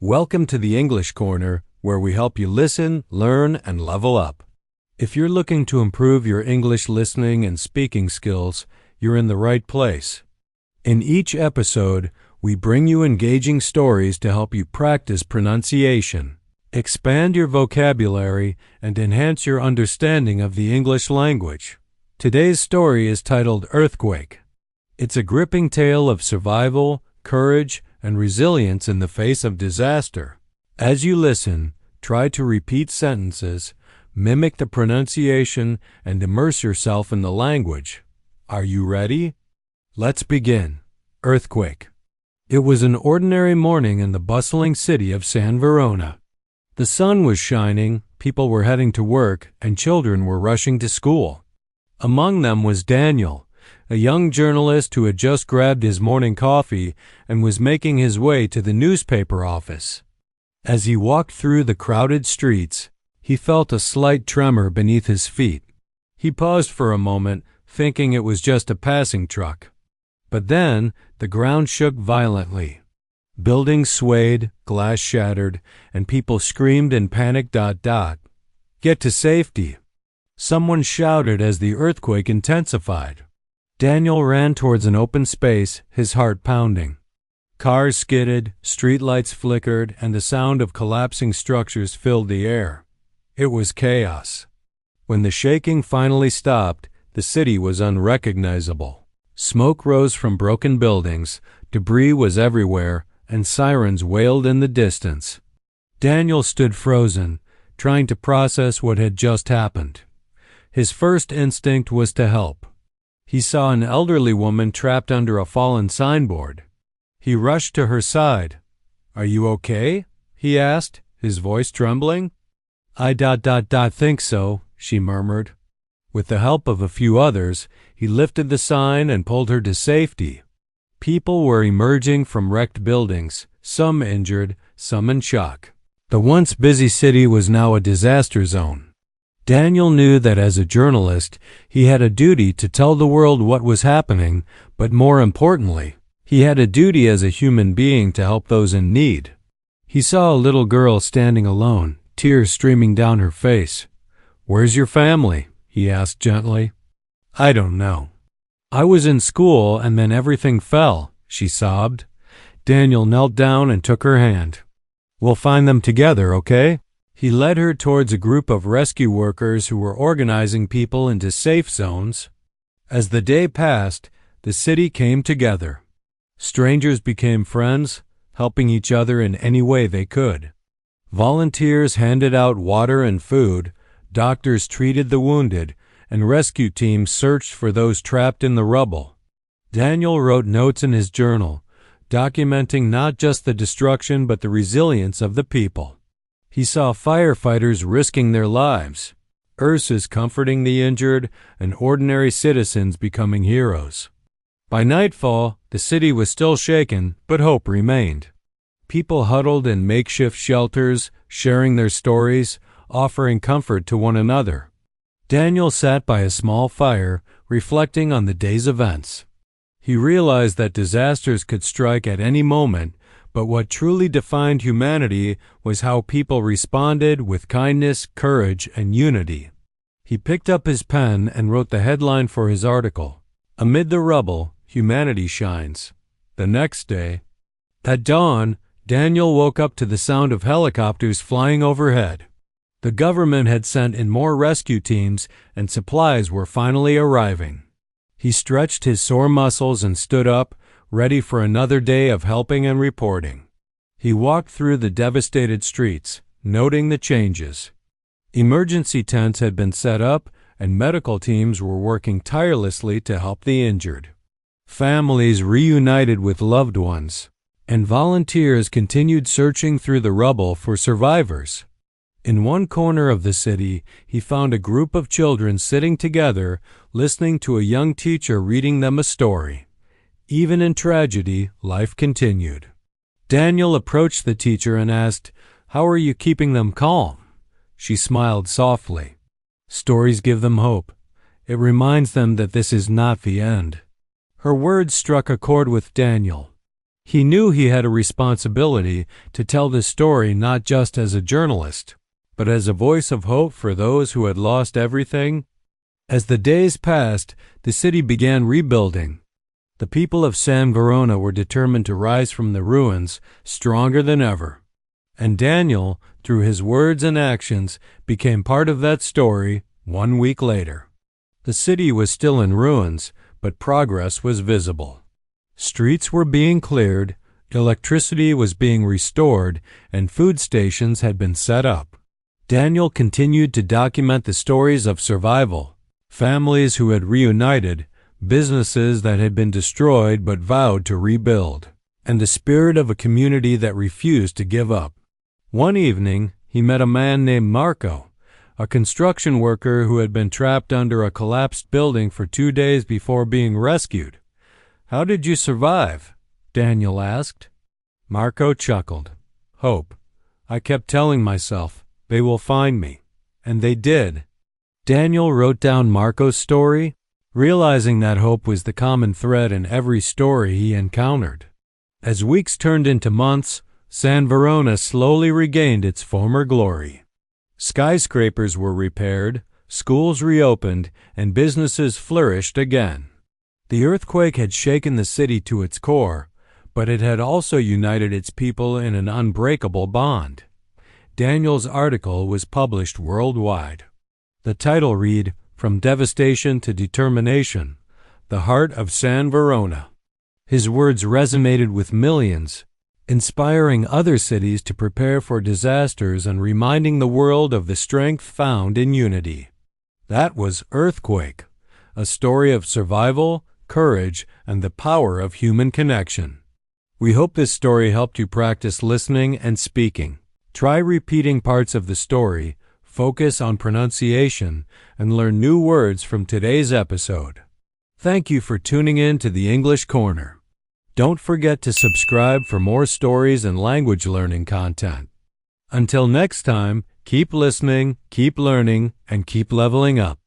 Welcome to the English Corner, where we help you listen, learn, and level up. If you're looking to improve your English listening and speaking skills, you're in the right place. In each episode, we bring you engaging stories to help you practice pronunciation, expand your vocabulary, and enhance your understanding of the English language. Today's story is titled Earthquake. It's a gripping tale of survival, courage, and resilience in the face of disaster. As you listen, try to repeat sentences, mimic the pronunciation, and immerse yourself in the language. Are you ready? Let's begin. Earthquake. It was an ordinary morning in the bustling city of San Verona. The sun was shining, people were heading to work, and children were rushing to school. Among them was Daniel, a young journalist who had just grabbed his morning coffee and was making his way to the newspaper office. As he walked through the crowded streets, he felt a slight tremor beneath his feet. He paused for a moment, thinking it was just a passing truck. But then, the ground shook violently. Buildings swayed, glass shattered, and people screamed in panic. Get to safety! Someone shouted as the earthquake intensified. Daniel ran towards an open space, his heart pounding. Cars skidded, streetlights flickered, and the sound of collapsing structures filled the air. It was chaos. When the shaking finally stopped, the city was unrecognizable. Smoke rose from broken buildings, debris was everywhere, and sirens wailed in the distance. Daniel stood frozen, trying to process what had just happened. His first instinct was to help. He saw an elderly woman trapped under a fallen signboard. He rushed to her side. "Are you okay?" he asked, his voice trembling. "I think so," she murmured. With the help of a few others, he lifted the sign and pulled her to safety. People were emerging from wrecked buildings, some injured, some in shock. The once busy city was now a disaster zone. Daniel knew that as a journalist, he had a duty to tell the world what was happening, but more importantly, he had a duty as a human being to help those in need. He saw a little girl standing alone, tears streaming down her face. "Where's your family?" he asked gently. "I don't know. I was in school and then everything fell," she sobbed. Daniel knelt down and took her hand. "We'll find them together, okay?" He led her towards a group of rescue workers who were organizing people into safe zones. As the day passed, the city came together. Strangers became friends, helping each other in any way they could. Volunteers handed out water and food, doctors treated the wounded, and rescue teams searched for those trapped in the rubble. Daniel wrote notes in his journal, documenting not just the destruction but the resilience of the people. He saw firefighters risking their lives, nurses comforting the injured, and ordinary citizens becoming heroes. By nightfall, the city was still shaken, but hope remained. People huddled in makeshift shelters, sharing their stories, offering comfort to one another. Daniel sat by a small fire, reflecting on the day's events. He realized that disasters could strike at any moment, but what truly defined humanity was how people responded with kindness, courage, and unity. He picked up his pen and wrote the headline for his article, "Amid the Rubble, Humanity Shines." The next day, at dawn, Daniel woke up to the sound of helicopters flying overhead. The government had sent in more rescue teams, and supplies were finally arriving. He stretched his sore muscles and stood up, ready for another day of helping and reporting. He walked through the devastated streets, noting the changes. Emergency tents had been set up, and medical teams were working tirelessly to help the injured. Families reunited with loved ones, and volunteers continued searching through the rubble for survivors. In one corner of the city, he found a group of children sitting together, listening to a young teacher reading them a story. Even in tragedy, life continued. Daniel approached the teacher and asked, "How are you keeping them calm?" She smiled softly. "Stories give them hope. It reminds them that this is not the end." Her words struck a chord with Daniel. He knew he had a responsibility to tell this story not just as a journalist, but as a voice of hope for those who had lost everything. As the days passed, the city began rebuilding. The people of San Verona were determined to rise from the ruins stronger than ever. And Daniel, through his words and actions, became part of that story 1 week later. The city was still in ruins, but progress was visible. Streets were being cleared, electricity was being restored, and food stations had been set up. Daniel continued to document the stories of survival, families who had reunited, businesses that had been destroyed but vowed to rebuild, and the spirit of a community that refused to give up. One evening, he met a man named Marco, a construction worker who had been trapped under a collapsed building for 2 days before being rescued. "How did you survive?" Daniel asked. Marco chuckled. "Hope. I kept telling myself, they will find me." And they did. Daniel wrote down Marco's story, realizing that hope was the common thread in every story he encountered. As weeks turned into months, San Verona slowly regained its former glory. Skyscrapers were repaired, schools reopened, and businesses flourished again. The earthquake had shaken the city to its core, but it had also united its people in an unbreakable bond. Daniel's article was published worldwide. The title read, "From Devastation to Determination, The Heart of San Verona." His words resonated with millions, inspiring other cities to prepare for disasters and reminding the world of the strength found in unity. That was Earthquake, a story of survival, courage, and the power of human connection. We hope this story helped you practice listening and speaking. Try repeating parts of the story, focus on pronunciation, and learn new words from today's episode. Thank you for tuning in to the English Corner. Don't forget to subscribe for more stories and language learning content. Until next time, keep listening, keep learning, and keep leveling up.